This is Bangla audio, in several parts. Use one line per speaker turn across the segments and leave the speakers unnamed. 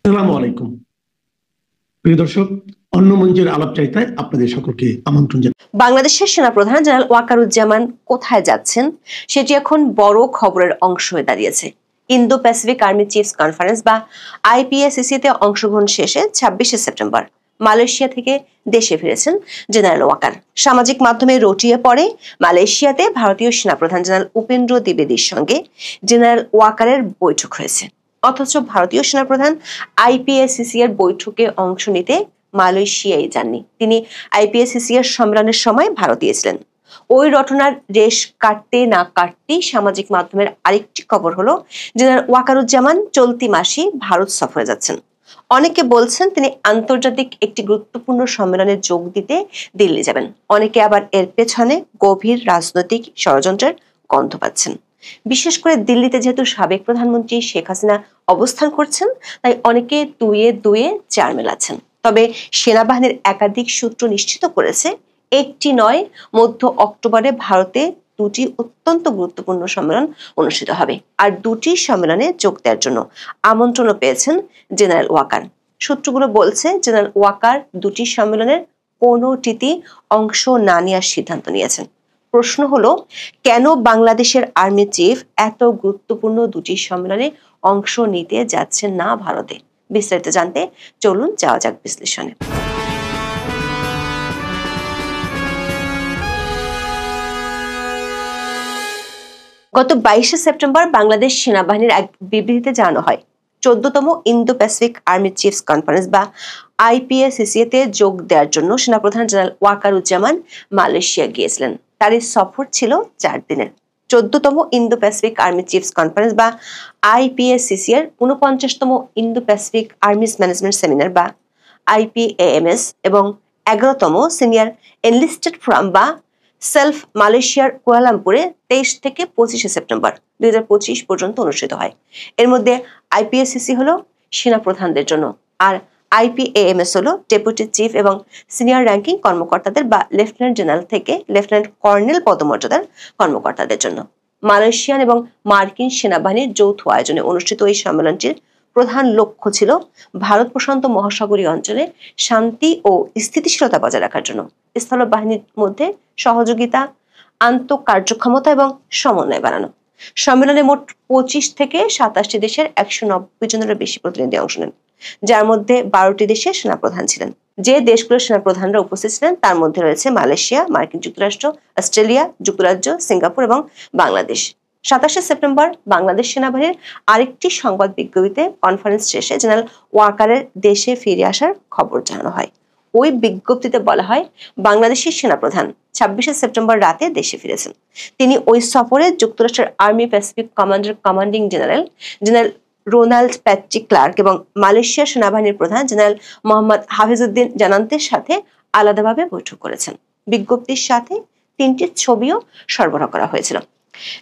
আসসালামু আলাইকুম প্রিয় দর্শক, অন্য মঞ্চের আলাপচারিতায় আপনাদের সকলকে আমন্ত্রণ জানাই।
বাংলাদেশের সেনাপ্রধান জেনারেল ওয়াকারুজ্জামান কোথায় যাচ্ছেন সেটি এখন বড় খবরের অংশ হয়ে দাঁড়িয়েছে। Indo Pacific army chiefs conference বা আইপিএসিসি-তে অংশগ্রহণ শেষে 26শে সেপ্টেম্বর মালয়েশিয়া থেকে দেশে ফিরেছেন জেনারেল ওয়াকার। সামাজিক মাধ্যমে রটিয়ে পড়ে মালয়েশিয়াতে ভারতীয় সেনাপ্রধান জেনারেল উপেন্দ্র দ্বিবেদীর সঙ্গে জেনারেল ওয়াকারের বৈঠক হয়েছে, অথচ ভারতীয় সেনাপ্রধান আইপিএসিসি এর বৈঠকে অংশ নিতে মালয়েশিয়ায় যাননি। তিনি আইপিএসিসি এর সম্মেলনের সময় ভারতে ছিলেন। ওই রটনার রেশ কাটতে না কাটতেই সামাজিক মাধ্যমের আরেকটি খবর হলো জেনারেল ওয়াকারুজ্জামান চলতি মাসেই ভারত সফরে যাচ্ছেন। অনেকে বলছেন তিনি আন্তর্জাতিক একটি গুরুত্বপূর্ণ সম্মেলনে যোগ দিতে দিল্লি যাবেন। অনেকে আবার এর পেছনে গভীর রাজনৈতিক ষড়যন্ত্রের গন্ধ পাচ্ছেন। বিশেষ করে দিল্লিতে যেহেতু সাবেক প্রধানমন্ত্রী শেখ হাসিনা অবস্থান করছেন, তাই অনেকে দুয়ে দুয়ে চার মেলাচ্ছেন। তবে সেনাবাহিনীর একাধিক সূত্র নিশ্চিত করেছে, একটি নয়, মধ্য অক্টোবরে ভারতে দুটি অত্যন্ত গুরুত্বপূর্ণ সম্মেলন অনুষ্ঠিত হবে। আর দুটি সম্মেলনে যোগ দেওয়ার জন্য আমন্ত্রণও পেয়েছেন জেনারেল ওয়াকার। সূত্রগুলো বলছে জেনারেল ওয়াকার দুটি সম্মেলনের কোনোটিতেই অংশ না নেওয়ার সিদ্ধান্ত নিয়েছেন। প্রশ্ন হলো, কেন বাংলাদেশের আর্মি চিফ এত গুরুত্বপূর্ণ দুটি সম্মেলনে অংশ নিতে যাচ্ছেন না ভারতে? বিস্তারিত জানতে চলুন যাওয়া যাক বিশ্লেষণে। গত 22শে সেপ্টেম্বর বাংলাদেশ সেনাবাহিনীর এক বিবৃতিতে জানানো হয়, 14তম Indo Pacific army chiefs conference বা আইপিএসিসি-তে যোগ দেওয়ার জন্য সেনাপ্রধান জেনারেল ওয়াকারুজ্জামান মালয়েশিয়া গিয়েছিলেন। তার এই সফর ছিল 4 দিনের। 14তম Indo Pacific army chiefs conference বা আইপিএসিসি এর 49তম Indo Pacific armies management seminar বা আইপিএএমএস এবং 11তম সিনিয়র এনলিস্টেড ফোরাম বা সেলফ মালয়েশিয়ার কুয়ালালামপুরে 23 থেকে 25শে সেপ্টেম্বর 2025 পর্যন্ত অনুষ্ঠিত হয়। এর মধ্যে আইপিএসিসি হলো সেনাপ্রধানদের জন্য, আর আইপিএএমএস হলো ডেপুটি চিফ এবং সিনিয়র র্যাঙ্কিং কর্মকর্তাদের বা লেফটেন্যান্ট জেনারেল থেকে লেফটেন্যান্ট কর্নেল পদমর্যাদার কর্মকর্তাদের জন্য। মালয়েশিয়ান এবং মার্কিন সেনাবাহিনীর যৌথ আয়োজনে অনুষ্ঠিত এই সম্মেলনটির প্রধান লক্ষ্য ছিল ভারত প্রশান্ত মহাসাগরীয় অঞ্চলে শান্তি ও স্থিতিশীলতা বজায় রাখার জন্য স্থল বাহিনীর মধ্যে সহযোগিতা, আন্তঃকার্যক্ষমতা এবং সমন্বয় বাড়ানো। সম্মেলনে মোট 25 থেকে 27টি দেশের 190 জনেরও বেশি প্রতিনিধি অংশ নেন, যার মধ্যে 12টি দেশের সেনাপ্রধান ছিলেন। যে দেশগুলোর সেনাপ্রধানরা উপস্থিত ছিলেন তার মধ্যে রয়েছে মালয়েশিয়া, মার্কিন যুক্তরাষ্ট্র, অস্ট্রেলিয়া, যুক্তরাজ্য, সিঙ্গাপুর এবং বাংলাদেশ। 27শে সেপ্টেম্বর বাংলাদেশ সেনাবাহিনীর আরেকটি সংবাদ বিজ্ঞপ্তিতে কনফারেন্স শেষে জেনারেল ওয়াকারের দেশে ফিরে আসার খবর জানানো হয়। ওই বিজ্ঞপ্তিতে বলা হয়, বাংলাদেশের সেনাপ্রধান 26শে সেপ্টেম্বর রাতে দেশে ফিরেছেন। তিনি ওই সফরে যুক্তরাষ্ট্রের army pacific commander commanding general general Ronald Patrick Clark এবং মালয়েশিয়া সেনাবাহিনীর প্রধান জেনারেল মোহাম্মদ হাফিজউদ্দিন জানান্তের সাথে আলাদাভাবে বৈঠক করেছেন। বিজ্ঞপ্তির সাথে 3টি ছবিও সরবরাহ করা হয়েছিল।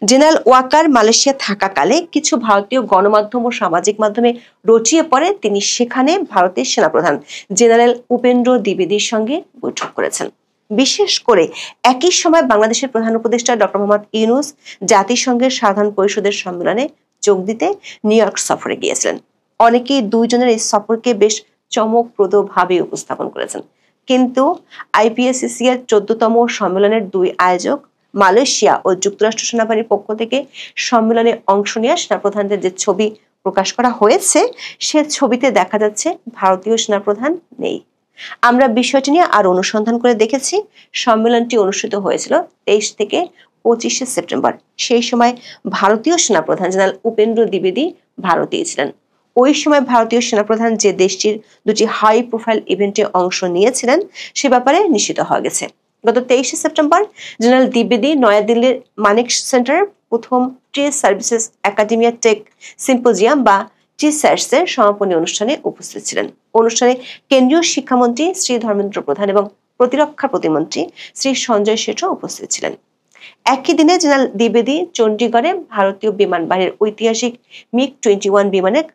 জেনারেল ওয়াকার মালয়েশিয়া থাকাকালে কিছু ভারতীয় গণমাধ্যম ও সামাজিক মাধ্যমে রটিয়ে পড়ে তিনি সেখানে ভারতের সেনাপ্রধান জেনারেল উপেন্দ্র দ্বিবেদীর সঙ্গে বৈঠক করেছেন। বিশেষ করে একই সময় বাংলাদেশের প্রধান উপদেষ্টা ডক্টর মোহাম্মদ ইউনূস জাতিসংঘের সাধারণ পরিষদের সম্মেলনে যোগ দিতে নিউ ইয়র্ক সফরে গিয়েছিলেন। অনেকেই দুইজনের এই সফরকে বেশ চমকপ্রদভাবে উপস্থাপন করেছেন, কিন্তু আইপিএসিসি এর 14তম সম্মেলনের দুই আয়োজক মালয়েশিয়া ও যুক্তরাষ্ট্র সেনাবাহিনীর পক্ষ থেকে সম্মেলনে অংশ নেওয়া সেনাপ্রধানদের যে ছবি প্রকাশ করা হয়েছে, সে ছবিতে দেখা যাচ্ছে ভারতীয় সেনাপ্রধান নেই। আমরা বিষয়টি নিয়ে আরো অনুসন্ধান করে দেখেছি। সম্মেলনটি অনুষ্ঠিত হয়েছিল 23 থেকে 25শে সেপ্টেম্বর। সেই সময় ভারতীয় সেনাপ্রধান জেনারেল উপেন্দ্র দ্বিবেদী ভারতেই ছিলেন। ওই সময় ভারতীয় সেনাপ্রধান যে দেশটির দুটি হাই প্রোফাইল ইভেন্টে অংশ নিয়েছিলেন সে ব্যাপারে নিশ্চিত হওয়া গেছে। গত 23শে সেপ্টেম্বর জেনারেল দ্বিবেদী নয়াদিল্লির মানেক সেন্টারের প্রথম tri services academia tech symposium বা টিস্যাটস এর সমাপনী অনুষ্ঠানে উপস্থিত ছিলেন। অনুষ্ঠানে কেন্দ্রীয় শিক্ষামন্ত্রী শ্রী ধর্মেন্দ্র প্রধান এবং প্রতিরক্ষা প্রতিমন্ত্রী শ্রী সঞ্জয় শেঠও উপস্থিত ছিলেন। একই দিনে জেনারেল দ্বিবেদী চণ্ডীগড়ে ভারতীয় বিমান বাহিনীর ঐতিহাসিক মিগ-21 বিমানের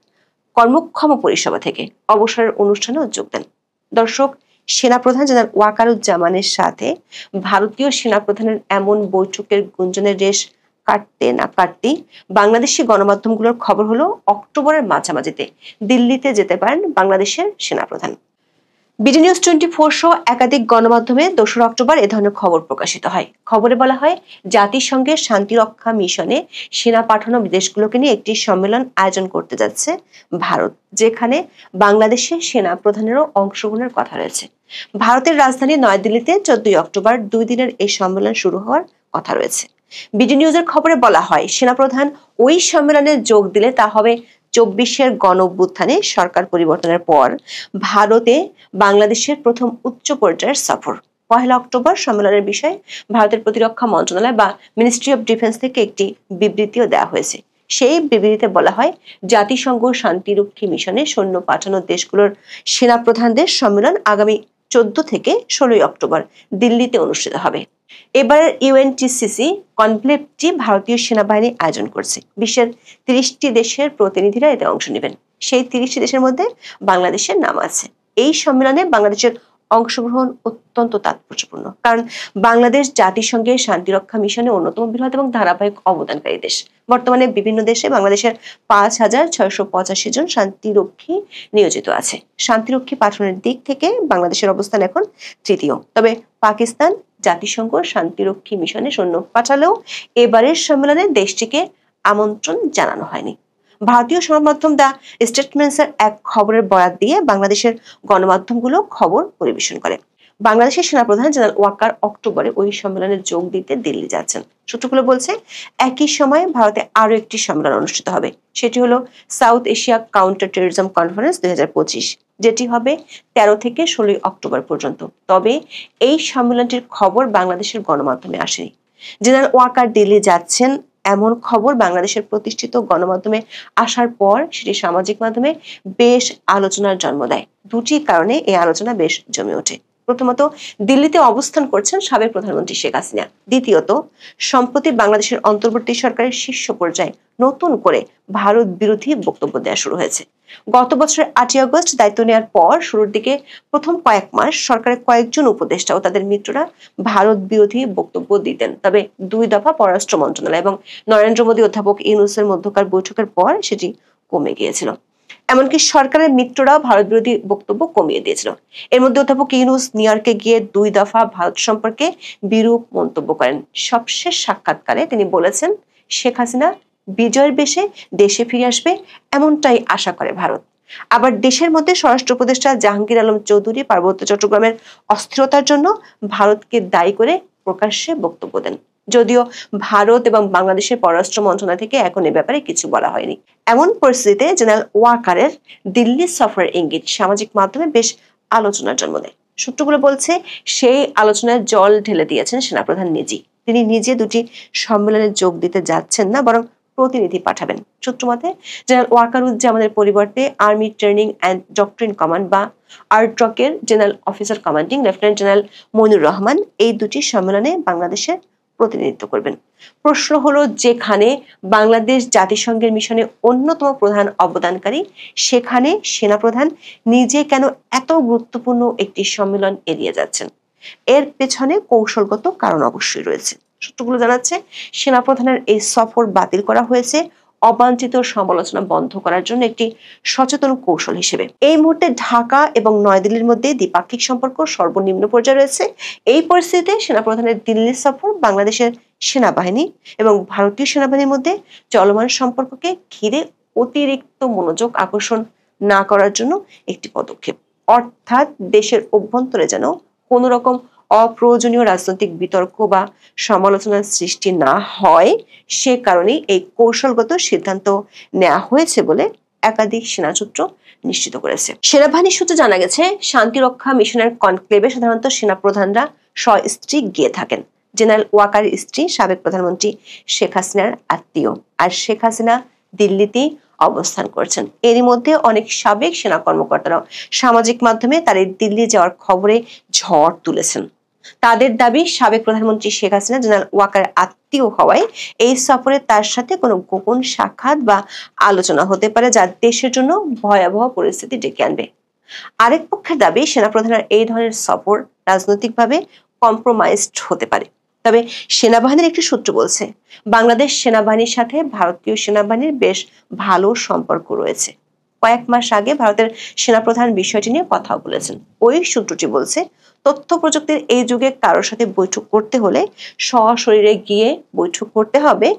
কর্মক্ষম পরিষেবা থেকে অবসরের অনুষ্ঠানেও যোগ দেন। দর্শক, সেনাপ্রধান জেনারেল ওয়াকারুজ্জামানের সাথে ভারতীয় সেনাপ্রধানের এমন বৈঠকের গুঞ্জনের রেশ কাটতে না কাটতেই বাংলাদেশি গণমাধ্যমগুলোর খবর হলো অক্টোবরের মাঝামাঝিতে দিল্লিতে যেতে পারেন বাংলাদেশের সেনাপ্রধান। বিডি নিউজ 24 সহ একাধিক গণমাধ্যমে 2 অক্টোবর এ ধরনের খবর প্রকাশিত হয়। খবরে বলা হয়, জাতিসংঘের শান্তিরক্ষা মিশনে সেনা পাঠানো দেশগুলোকে নিয়ে একটি সম্মেলন আয়োজন করতে যাচ্ছে ভারত, যেখানে বাংলাদেশের সেনা প্রধানেরও অংশগ্রহণের কথা রয়েছে। ভারতের রাজধানী নয়াদিল্লিতে 14 অক্টোবর 2 দিনের এই সম্মেলন শুরু হওয়ার কথা রয়েছে। বিডি নিউজের খবরে বলা হয়, সেনাপ্রধান ওই সম্মেলনে যোগ দিলে তা হবে 24-এর গণঅভ্যুত্থানে সরকার পরিবর্তনের পর ভারতে বাংলাদেশের প্রথম উচ্চ পর্যায়ের সফর। 1 অক্টোবর সম্মেলনের বিষয়ে ভারতের প্রতিরক্ষা মন্ত্রণালয় বা মিনিস্ট্রি অফ ডিফেন্স থেকে একটি বিবৃতিও দেওয়া হয়েছে। সেই বিবৃতিতে বলা হয়, জাতিসংঘ শান্তিরক্ষী মিশনে সৈন্য পাঠানো দেশগুলোর সেনাপ্রধানদের সম্মেলন আগামী 14 থেকে 16 অক্টোবর দিল্লিতে অনুষ্ঠিত হবে। এবারের ইউএনটিসিসি কনক্লেভটি ভারতীয় সেনাবাহিনী আয়োজন করছে। বিশ্বের 30টি দেশের প্রতিনিধিরা এতে অংশ নেবেন। সেই 30টি দেশের মধ্যে বাংলাদেশের নাম আছে। এই সম্মেলনে বাংলাদেশের অংশগ্রহণ অত্যন্ত তাৎপর্যপূর্ণ, কারণ বাংলাদেশ জাতিসংঘের শান্তিরক্ষা মিশনে অন্যতম বৃহৎ এবং ধারাবাহিক অবদানকারী দেশ। বর্তমানে বিভিন্ন দেশে বাংলাদেশের 5,685 জন শান্তিরক্ষী নিয়োজিত আছে। শান্তিরক্ষী পাঠানোর দিক থেকে বাংলাদেশের অবস্থান এখন তৃতীয়। তবে পাকিস্তান জাতিসংঘ শান্তিরক্ষী মিশনে সৈন্য পাঠালেও এবারের সম্মেলনে দেশটিকে আমন্ত্রণ জানানো হয়নি। ভারতীয় সংবাদমাধ্যম দ্য স্টেটমেন্টসের এক খবরের বরাত দিয়ে বাংলাদেশের গণমাধ্যমগুলো খবর পরিবেশন করে। বাংলাদেশের সেনাপ্রধান জেনারেল ওয়াকার অক্টোবরে ওই সম্মেলনে যোগ দিতে দিল্লি যাচ্ছেন। সূত্রগুলো বলছে, একই সময়ে ভারতে আরো একটি সম্মেলন অনুষ্ঠিত হবে। সেটি হলো south Asia counter terrorism conference 2025, যেটি হবে 13 থেকে 16 অক্টোবর পর্যন্ত। তবে এই সম্মেলনটির খবর বাংলাদেশের গণমাধ্যমে আসেনি। জেনারেল ওয়াকার দিল্লি যাচ্ছেন এমন খবর বাংলাদেশের প্রতিষ্ঠিত গণমাধ্যমে আসার পর সেটি সামাজিক মাধ্যমে বেশ আলোচনার জন্ম দেয়। দুটি কারণে এই আলোচনা বেশ জমে ওঠে। প্রথমত, দিল্লিতে অবস্থান করছেন সাবেক প্রধানমন্ত্রী শেখ হাসিনা। দ্বিতীয়ত, সম্প্রতি বাংলাদেশের অন্তর্বর্তী সরকারের শীর্ষ পর্যায়ে নতুন করে ভারত বিরোধী বক্তব্য দেওয়া শুরু হয়েছে। গত বছরের 8 আগস্ট দায়িত্ব নেওয়ার পর শুরুর দিকে প্রথম কয়েক মাস সরকারের কয়েকজন উপদেষ্টা ও তাদের মিত্ররা ভারত বিরোধী বক্তব্য দিতেন। তবে 2 দফা পররাষ্ট্র মন্ত্রণালয় এবং নরেন্দ্র মোদী অধ্যাপক ইউনূসের মধ্যকার বৈঠকের পর সেটি কমে গিয়েছিল। এমনকি সরকারের মিত্ররাও ভারত বিরোধী বক্তব্য কমিয়ে দিয়েছিল। এর মধ্যে অধ্যাপক ইউনূস নিউ ইয়র্কে গিয়ে 2 দফা ভারত সম্পর্কে বিরূপ মন্তব্য করেন। সবশেষ সাক্ষাৎকারে তিনি বলেছেন, শেখ হাসিনা বিজয়ের বেশে দেশে ফিরে আসবে এমনটাই আশা করে ভারত। আবার দেশের মধ্যে স্বরাষ্ট্র উপদেষ্টা জাহাঙ্গীর আলম চৌধুরী পার্বত্য চট্টগ্রামের অস্থিরতার জন্য ভারতকে দায়ী করে প্রকাশ্যে বক্তব্য দেন। যদিও ভারত এবং বাংলাদেশের পররাষ্ট্র মন্ত্রণালয় থেকে এখন এ ব্যাপারে কিছু বলা হয়নি। এমন পরিস্থিতিতে জেনারেল ওয়াকারের দিল্লি সফরের ইঙ্গিত সামাজিক মাধ্যমে বেশ আলোচনার জন্ম দেয়। সূত্রগুলো বলছে, সেই আলোচনায় জল ঢেলে দিয়েছেন সেনাপ্রধান নিজেই। তিনি নিজে দুটি সম্মেলনে যোগ দিতে যাচ্ছেন না, বরং প্রতিনিধি পাঠাবেন। সূত্রমতে, জেনারেল ওয়াকারুজ্জামানের পরিবর্তে army training and doctrine command বা আরট্রকের general officer commanding lieutenant general Moinur Rahman এই দুটি সম্মেলনে বাংলাদেশের প্রতিনিধিত্ব করবেন। প্রশ্ন হলো, যেখানে বাংলাদেশ জাতিসংঘের মিশনে অন্যতম প্রধান অবদানকারী, সেখানে সেনাপ্রধান নিজে কেন এত গুরুত্বপূর্ণ একটি সম্মেলন এড়িয়ে যাচ্ছেন? এর পেছনে কৌশলগত কারণ অবশ্যই রয়েছে। সূত্রগুলো জানাচ্ছে, সেনাপ্রধানের এই সফর বাতিল করা হয়েছে অবাঞ্ছিত সমালোচনা বন্ধ করার জন্য একটি সচেতন কৌশল হিসেবে। এই মুহূর্তে ঢাকা এবং নয়াদিল্লির মধ্যে দ্বিপাক্ষিক সম্পর্ক সর্বনিম্ন পর্যায়ে রয়েছে। এই পরিস্থিতিতে সেনাপ্রধানের দিল্লি সফর বাংলাদেশের সেনাবাহিনী এবং ভারতীয় সেনাবাহিনীর মধ্যে চলমান সম্পর্ককে ঘিরে অতিরিক্ত মনোযোগ আকর্ষণ না করার জন্য একটি পদক্ষেপ। অর্থাৎ দেশের অভ্যন্তরে যেন কোনো রকম অপ্রয়োজনীয় রাজনৈতিক বিতর্ক বা সমালোচনার সৃষ্টি না হয়, সে কারণেই এই কৌশলগত সিদ্ধান্ত নেওয়া হয়েছে বলে একাধিক সেনা সূত্র নিশ্চিত করেছে। সেনাবাহিনী সূত্রে জানা গেছে, শান্তিরক্ষা মিশনের কনক্লেভে সাধারণত সেনাপ্রধানরা স্ত্রী গিয়ে থাকেন। জেনারেল ওয়াকারের স্ত্রী সাবেক প্রধানমন্ত্রী শেখ হাসিনার আত্মীয়, আর শেখ হাসিনা দিল্লিতেই অবস্থান করছেন। এরই মধ্যে অনেক সাবেক সেনা কর্মকর্তারাও সামাজিক মাধ্যমে তার এই দিল্লি যাওয়ার খবরে ঝড় তুলেছেন। তাদের দাবি, সাবেক প্রধানমন্ত্রী শেখ হাসিনা জেনারেল ওয়াকারের আত্মীয় হওয়ায় এই সফরে তার সাথে কোনো গোপন সাক্ষাৎ বা আলোচনা হতে পারে, যা দেশের জন্য ভয়াবহ পরিস্থিতি ডেকে আনবে। আরেক পক্ষের দাবি, সেনাপ্রধানের এই ধরনের সফর রাজনৈতিকভাবে কম্প্রোমাইজড হতে পারে। তবে সেনাবাহিনীর একটি সূত্র বলছে বাংলাদেশ সেনাবাহিনীর সাথে ভারতীয় সেনাবাহিনীর বেশ ভালো সম্পর্ক রয়েছে। কয়েক মাস আগে ভারতের সেনাপ্রধান বিষয়টি নিয়ে কথাও বলেছেন। ওই সূত্রটি বলছে তথ্য প্রযুক্তির এই যুগে কারোর সাথে বৈঠক করতে হলে সশরীরে গিয়ে বৈঠক করতে হবে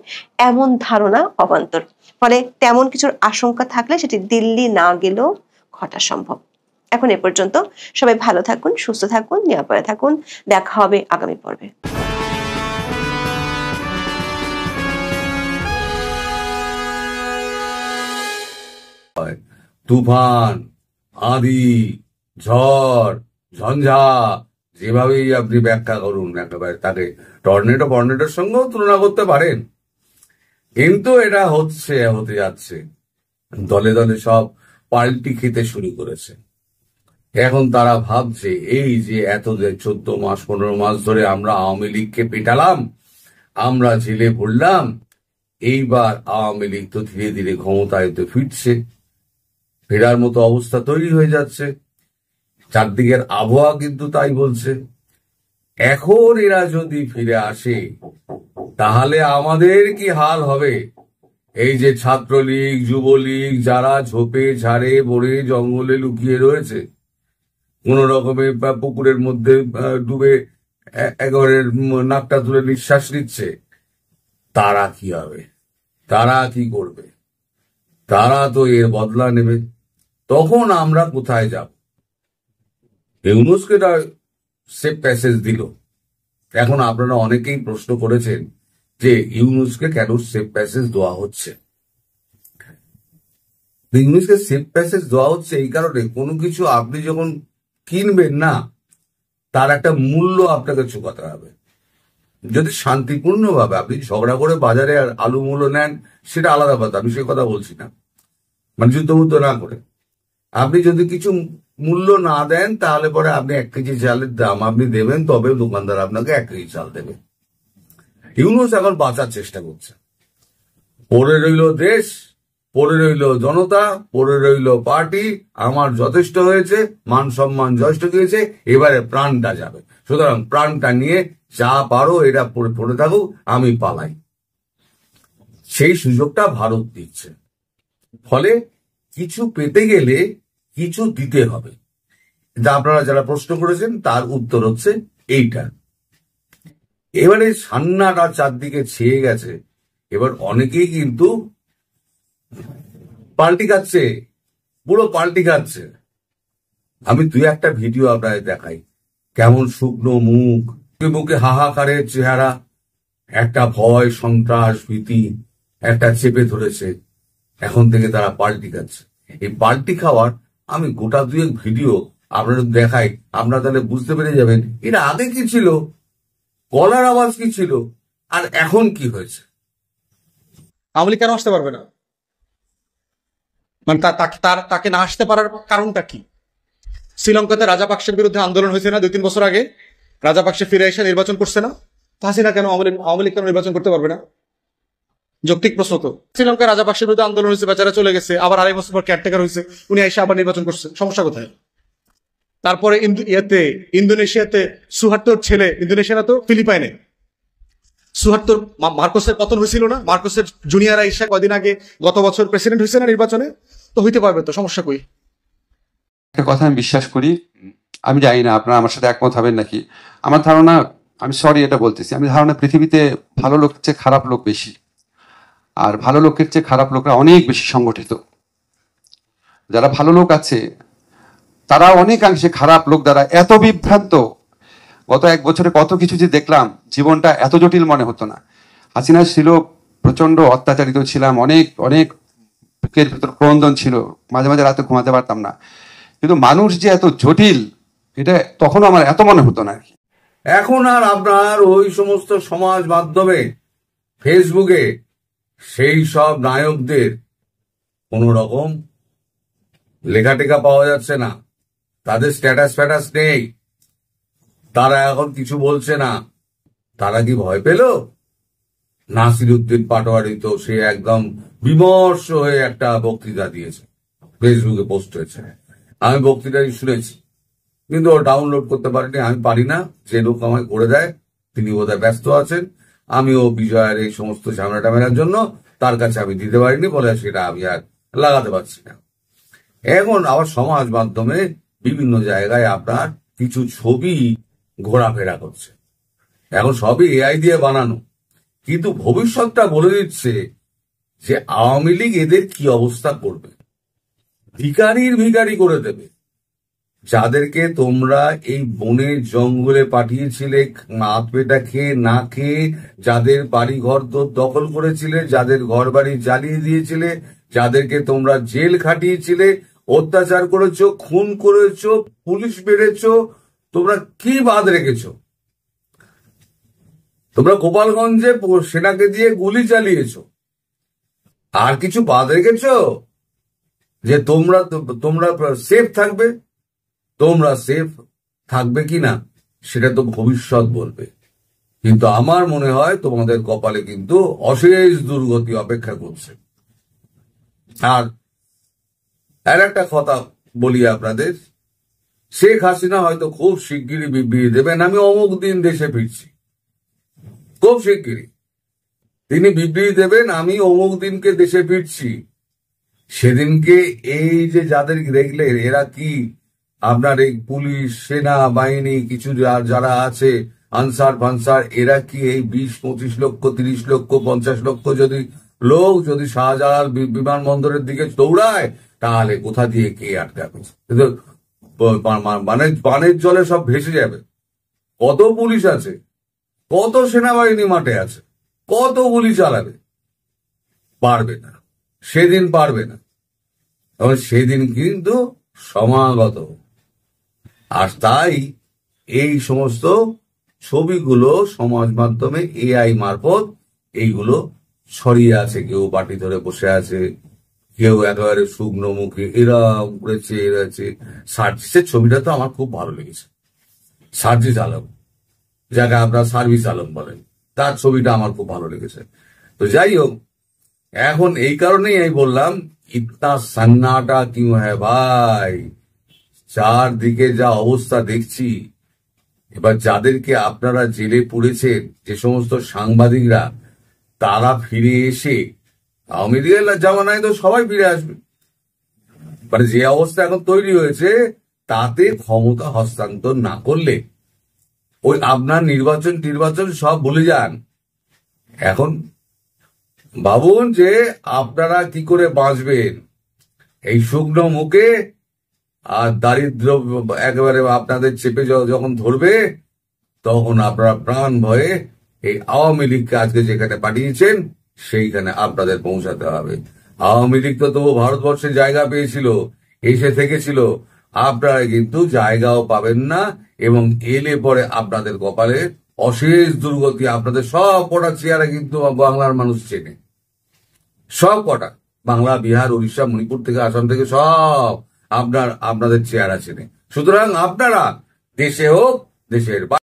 এমন ধারণা অবান্তর। ফলে তেমন কিছুর আশঙ্কা থাকলে সেটি দিল্লি না গেলেও ঘটা সম্ভব। এখন এ পর্যন্ত। সবাই ভালো থাকুন, সুস্থ থাকুন, নিরাপদে থাকুন। দেখা হবে আগামী পর্বে।
তুফান, আঁধি, ঝড়, ঝঞ্ঝা, যেভাবেই আপনি ব্যাখ্যা করুন, একেবারে তাকে টর্নেডোর সঙ্গেও তুলনা করতে পারেন। কিন্তু এটা হতে যাচ্ছে, দলে দলে সব পাল্টি খেতে শুরু করেছে। এখন তারা ভাবছে এই যে 14 মাস 15 মাস ধরে আমরা আওয়ামী লীগকে পেটালাম, আমরা জেলে পড়লাম, এইবার আওয়ামী লীগ তো ধীরে ধীরে ক্ষমতায় তো ফিরছে, ফেরার মতো অবস্থা তৈরি হয়ে যাচ্ছে। চারদিকের আবহাওয়া কিন্তু তাই বলছে। এখন এরা যদি ফিরে আসে তাহলে আমাদের কি হাল হবে? এই যে ছাত্রলীগ, যুবলীগ, যারা ঝোপে ঝাড়ে বড়ে জঙ্গলে লুকিয়ে রয়েছে, কোন রকমের পুকুরের মধ্যে ডুবে একেবারে নাকটা তুলে নিঃশ্বাস নিচ্ছে, তারা কি হবে? তারা কি করবে? তারা তো এর বদলা নেবে। তখন আমরা কোথায় যাব? ইউনূসকে সেফ প্যাসেজ দিল। এখন আপনারা অনেকেই প্রশ্ন করেছেন যে ইউনূসকে কেন সেফ প্যাসেজ দেওয়া হচ্ছে। ইউনূসকে সেফ প্যাসেজ দেওয়া হচ্ছে এই কারণে, কোনো কিছু আপনি যখন কিনবেন না, তার একটা মূল্য আপনাকে চুকাতে হবে। যদি শান্তিপূর্ণভাবে আপনি ঝগড়া করে বাজারে আলু মূল্য নেন, সেটা আলাদা কথা, আমি সে কথা বলছি না, মানে যুদ্ধ না করে। আপনি যদি কিছু মূল্য না দেন, তাহলে পরে আপনি 1 কেজি চালের দাম আপনি দেবেন, তবে দোকানদার আপনাকে 1 কেজি চাল দেবে। ইউনূস এখন বাঁচার চেষ্টা করছে। পড়ে রইল দেশ, পড়ে রইল জনতা, পড়ে রইল পার্টি। আমার যথেষ্ট হয়েছে, মান সম্মান যথেষ্ট হয়েছে, এবারে প্রাণটা যাবে। সুতরাং প্রাণটা নিয়ে যা পারো এরা পড়ে থাকুক, আমি পালাই। সেই সুযোগটা ভারত দিচ্ছে। ফলে কিছু পেতে গেলে কিছু দিতে হবে। যা আপনারা যারা প্রশ্ন করেছেন তার উত্তর হচ্ছে এইটা। এবারে সান্নাটা চারদিকে ছেয়ে গেছে, এবার অনেকেই কিন্তু পাল্টি খাচ্ছে, পুরো পাল্টি খাচ্ছে। আমি 2-1টা ভিডিও আপনাদের দেখাই, কেমন শুকনো মুখ, মুখে হাহাকারের চেহারা, একটা ভয়, সন্ত্রাস, ভীতি একটা চেপে ধরেছে। এখন থেকে তারা পাল্টি খাচ্ছে। এই পাল্টি খাওয়ার আমি গোটা 2 ভিডিও আপনাদের দেখাই, আপনারা তাহলে বুঝতে পেরে যাবেন এটা আগে কি ছিল, গলার আওয়াজ কি ছিল, আর এখন কি হয়েছে।
আওয়ামী লীগ কেন আসতে পারবে না? মানে তাকে না আসতে পারার কারণটা কি? শ্রীলঙ্কাতে রাজাপাকসের বিরুদ্ধে আন্দোলন হয়েছে না 2-3 বছর আগে? রাজাপাকসে ফিরে এসে নির্বাচন করছে না? হাসিনা কেন আওয়ামী লীগ কেন নির্বাচন করতে পারবে না? যৌক্তিক প্রশ্ন তো। শ্রীলঙ্কায় রাজাপাকসের বিরুদ্ধে আন্দোলন হয়েছে, বেচারা চলে গেছে, আবার 2.5 বছর পর কেয়ারটেকার হয়েছে, উনি এসে আবার নির্বাচন করছে, সমস্যা কোথায়? তারপরে ইন্দোনেশিয়াতে সুহার্তোর ছেলে, ইন্দোনেশিয়া না তো ফিলিপাইনে, সুহার্তোর মার্কোসের পতন হয়েছিল না? মার্কোসের জুনিয়র আইসা কয়দিন আগে গত বছর প্রেসিডেন্ট হয়েছে না নির্বাচনে? তো হইতে পারবে তো, সমস্যা কই?
একটা কথা আমি বিশ্বাস করি, আমি জানি না আপনারা আমার সাথে একমত হবেন নাকি। আমার ধারণা, আমি সরি এটা বলতেছি, আমি ধারণা পৃথিবীতে ভালো লোকের চেয়ে খারাপ লোক বেশি, আর ভালো লোকের চেয়ে খারাপ লোকরা অনেক বেশি সংগঠিত। যারা ভালো লোক আছে তারা অনেকাংশে খারাপ লোক দ্বারা এত বিভ্রান্ত। গত 1 বছরে কত কিছু যে দেখলাম, জীবনটা এত জটিল মনে হতো না। হাসিনা ছিল প্রচন্ড অত্যাচারিত ছিলাম, অনেক ভেতর ক্রন্দন ছিল, মাঝে মাঝে রাতে ঘুমাতে পারতাম না। কিন্তু মানুষ যে এত জটিল, এটা তখন আমার এত মনে হতো না।
এখন আর আপনার ওই সমস্ত সমাজ মাধ্যমে, ফেসবুকে সেই সব নায়কদের কোন রকম লেখাটেখা পাওয়া যাচ্ছে না, তাদের স্ট্যাটাস ফ্যাটাস নেই, তারা এখন কিছু বলছে না। তারা কি ভয় পেল? নাসিরউদ্দিন পাটোয়ারি তো সে একদম বিমর্ষ হয়ে একটা বক্তৃতা দিয়েছে, ফেসবুকে পোস্ট হয়েছে, আমি বক্তৃতাটি শুনেছি, কিন্তু ও ডাউনলোড করতে পারিনি। আমি পারি না, যে লোক আমায় করে দেয় তিনি বোধহয় ব্যস্ত আছেন। আমিও বিজয়ের এই সমস্ত ঝামেলা টামেলার জন্য তার কাছে আমি দিতে পারিনি বলে সেটা আমি আর লাগাতে পারছি না। এখন আবার সমাজ মাধ্যমে বিভিন্ন জায়গায় আপনার কিছু ছবি ঘোরাফেরা করছে। এখন সবই এআই দিয়ে বানানো, কিন্তু ভবিষ্যৎটা বলে দিচ্ছে যে আওয়ামী লীগ এদের কি অবস্থা করবে। ভিখারির ভিখারি করে দেবে। যাদেরকে তোমরা এই বনের জঙ্গলে পাঠিয়েছিলে হাত পেটা খেয়ে না খেয়ে, যাদের বাড়ি ঘর দখল করেছিলে, যাদের ঘর বাড়ি জ্বালিয়ে দিয়েছিলে, যাদেরকে তোমরা জেল খাটিয়েছিলে, অত্যাচার করেছো, খুন করেছো, পুলিশ মেরেছো, তোমরা কি বাদ রেখেছো? তোমরা গোপালগঞ্জে সেনাকে দিয়ে গুলি চালিয়েছো, আর কিছু বাদ রেখেছো? যে তোমরা সেফ থাকবে? তোমরা সেফ থাকবে কিনা সেটা তো ভবিষ্যৎ বলবে, কিন্তু আমার মনে হয় তোমাদের কপালে কিন্তু অশেষ দুর্গতি অপেক্ষা করছে। আর একটা কথা বলি আপনাদের, শেখ হাসিনা হয়তো খুব শিগগিরই বিবৃতি দেবেন, আমি অমুক দিন দেশে ফিরছি। খুব শিগগিরই তিনি বিবৃতি দেবেন, আমি অমুক দিনকে দেশে ফিরছি। সেদিনকে এই যে যাদের দেখলে এরা কি আপনার এই পুলিশ, সেনা বাহিনী, কিছু যারা আছে আনসার ফানসার, এরা কি এই 20-25 লক্ষ, 30 লক্ষ, 50 লক্ষ লোক যদি শাহজালাল বিমানবন্দরের দিকে দৌড়ায়, তাহলে কোথা দিয়ে কে আটকাবে? বানের জলে সব ভেসে যাবে। কত পুলিশ আছে, কত সেনাবাহিনী মাঠে আছে, কত গুলি চালাবে? পারবে না, সেদিন পারবে না। এবং সেদিন কিন্তু সমাগত। আর তাই এই সমস্ত ছবিগুলো সমাজ মাধ্যমে এআই মারফত এইগুলো ছড়িয়ে আছে। কেউ পাটি ধরে বসে আছে, কেউ একেবারে শুকনো মুখে, এরা উড়েছে এরাছে। সার্জিসের ছবিটা তো আমার খুব ভালো লেগেছে। সার্জিস আলম, যাকে আপনারা সার্ভিস আলম বলেন, তার ছবিটা আমার খুব ভালো লেগেছে। তো যাই হোক, এখন এই কারণেই আমি বললাম ইতনা সন্নাটা কিউ হ্যায় ভাই, চারদিকে যা অবস্থা দেখছি। এবার যাদেরকে আপনারা জেলে পুড়েছেন, যে সমস্ত সাংবাদিকরা, তারা ফিরে এসে, আওয়ামী লীগের জামানায় তো সবাই ফিরে আসবে, মানে যে অবস্থা এখন তৈরি হয়েছে, তাতে ক্ষমতা হস্তান্তর না করলে ওই আপনার নির্বাচন সব ভুলে যান। এখন ভাবুন যে আপনারা কি করে বাঁচবেন এই শুকনো মুখে, আর দারিদ্র একেবারে আপনাদের চেপে যখন ধরবে, তখন আপনারা প্রাণ ভয়ে এই আওয়ামী লীগকে আজকে যেখানে পাঠিয়েছেন সেইখানে আপনাদের পৌঁছাতে হবে। আওয়ামী লীগ তো তবু ভারতবর্ষে জায়গা পেয়েছিল, এসে থেকেছিল। আপনারা কিন্তু জায়গাও পাবেন না, এবং এলে পরে আপনাদের কপালে অশেষ দুর্গতি। আপনাদের সব কটা চেয়ারে কিন্তু বাংলার মানুষ চেনে, সব কটা, বাংলা, বিহার, উড়িষ্যা, মণিপুর থেকে, আসাম থেকে সব আপনাদের চেয়ার চেনে। সুতরাং আপনারা দেশে হোক দেশের